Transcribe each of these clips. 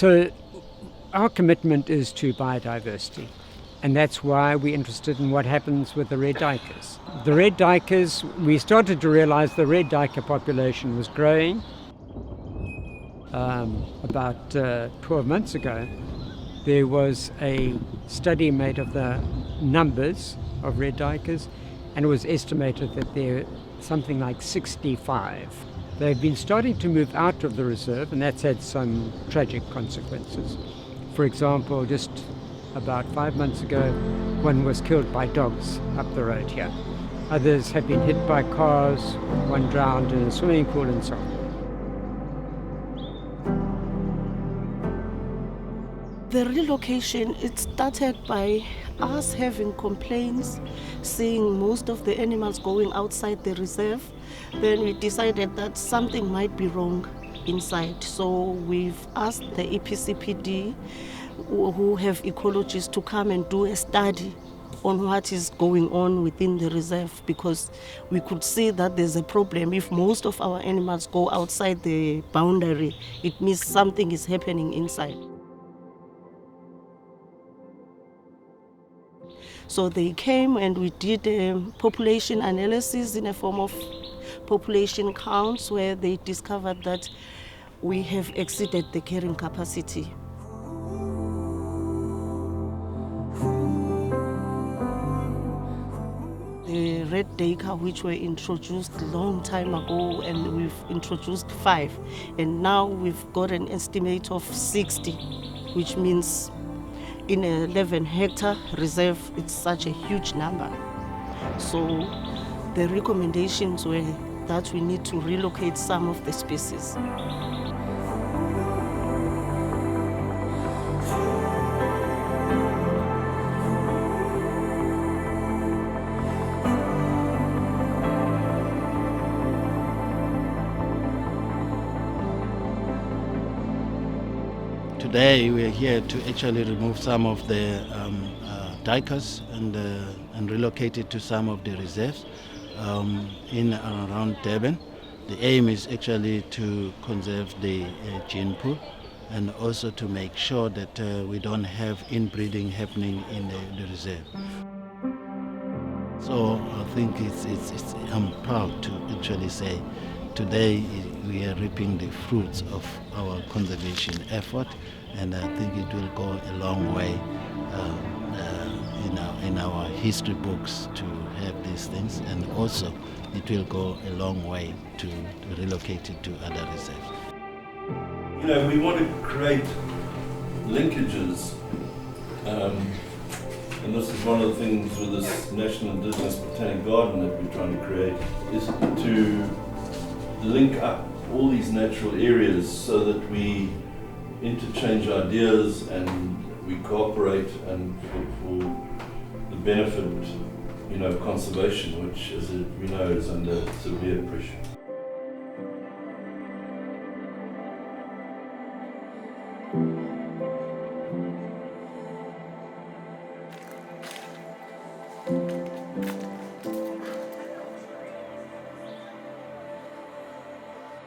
So our commitment is to biodiversity, and that's why we're interested in what happens with the red duikers. The red duikers, we started to realize the red duiker population was growing. About 12 months ago, there was a study made of the numbers of red duikers, and it was estimated that there are something like 65. They've been starting to move out of the reserve, and that's had some tragic consequences. For example, just about 5 months ago, one was killed by dogs up the road here. Others have been hit by cars, one drowned in a swimming pool, and so on. The relocation, it started by us having complaints, seeing most of the animals going outside the reserve. Then we decided that something might be wrong inside. So we've asked the EPCPD, who have ecologists, to come and do a study on what is going on within the reserve, because we could see that there's a problem. If most of our animals go outside the boundary, it means something is happening inside. So they came and we did a population analysis in a form of population counts, where they discovered that we have exceeded the carrying capacity. The red duiker, which were introduced a long time ago, and we've introduced 5, and now we've got an estimate of 60, which means in an 11-hectare reserve, it's such a huge number. So the recommendations were that we need to relocate some of the species. Today we are here to actually remove some of the duikers and relocate it to some of the reserves in and around Durban. The aim is actually to conserve the gene pool, and also to make sure that we don't have inbreeding happening in the reserve. So I think I'm proud to actually say today we are reaping the fruits of our conservation effort, and I think it will go a long way in our history books to have these things, and also it will go a long way to relocate it to other reserves. You know, we want to create linkages, and this is one of the things with this National Indigenous Botanic Garden that we're trying to create, is to link up all these natural areas so that we interchange ideas and we cooperate, and for the benefit, you know, conservation, which, as we know, is under severe pressure.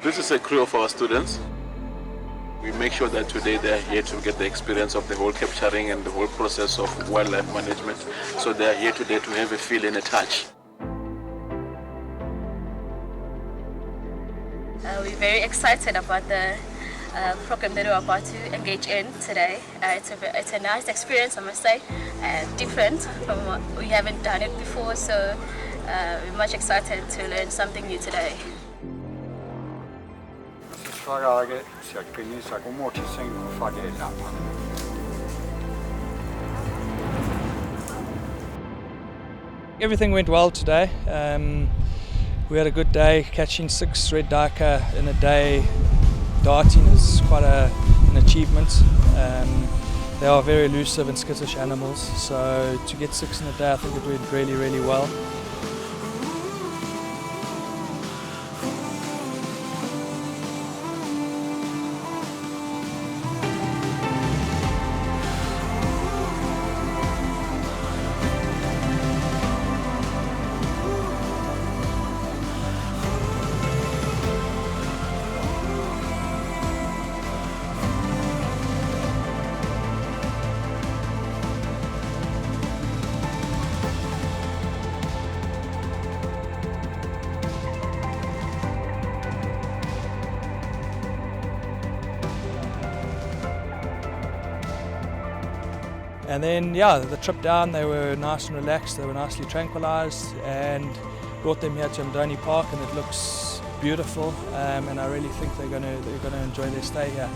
This is a crew of our students. We make sure that today they are here to get the experience of the whole capturing and the whole process of wildlife management. So they are here today to have a feel and a touch. We're very excited about the program that we're about to engage in today. It's a nice experience, I must say, different from what we haven't done it before. So we're much excited to learn something new today. Everything went well today. We had a good day, catching 6 red duiker in a day. Darting is quite an achievement. They are very elusive and skittish animals, so to get 6 in a day, I think it went really, really well. And then, yeah, the trip down, they were nice and relaxed, they were nicely tranquilized, and brought them here to Mdoni Park, and it looks beautiful, and I really think they're going to enjoy their stay here.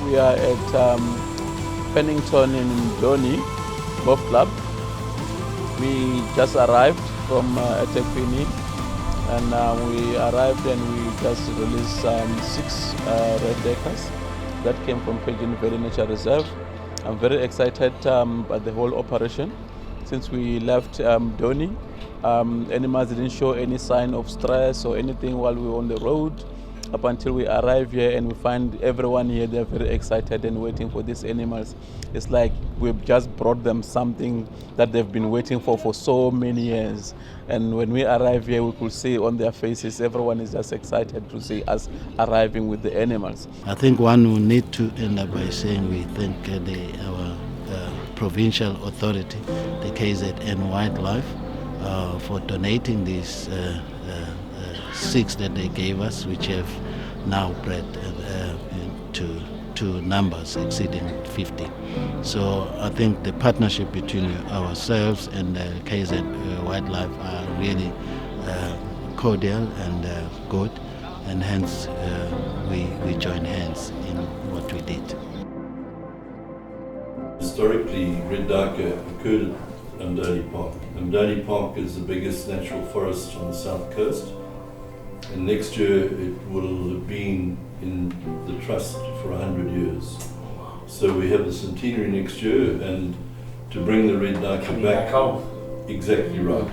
We are at Pennington in Mdoni Golf Club. We just arrived from eThekwini, and we arrived and we just released 6 red duikers that came from Pigeon Nature Reserve. I'm very excited by the whole operation. Since we left Mdoni, animals didn't show any sign of stress or anything while we were on the road. Up until we arrive here and we find everyone here, they're very excited and waiting for these animals. It's like we've just brought them something that they've been waiting for so many years. And when we arrive here, we could see on their faces, everyone is just excited to see us arriving with the animals. I think one will need to end up by saying we thank our provincial authority, the KZN Wildlife, for donating these 6 that they gave us, which have now bred to numbers exceeding 50. So I think the partnership between ourselves and KZN Wildlife are really cordial and good, and hence we join hands in what we did. Historically, red duiker occurred at Mdoni Park. Mdoni Park is the biggest natural forest on the south coast. And next year it will have been in the trust for 100 years. So we have the centenary next year, and to bring the red duiker back, exactly right.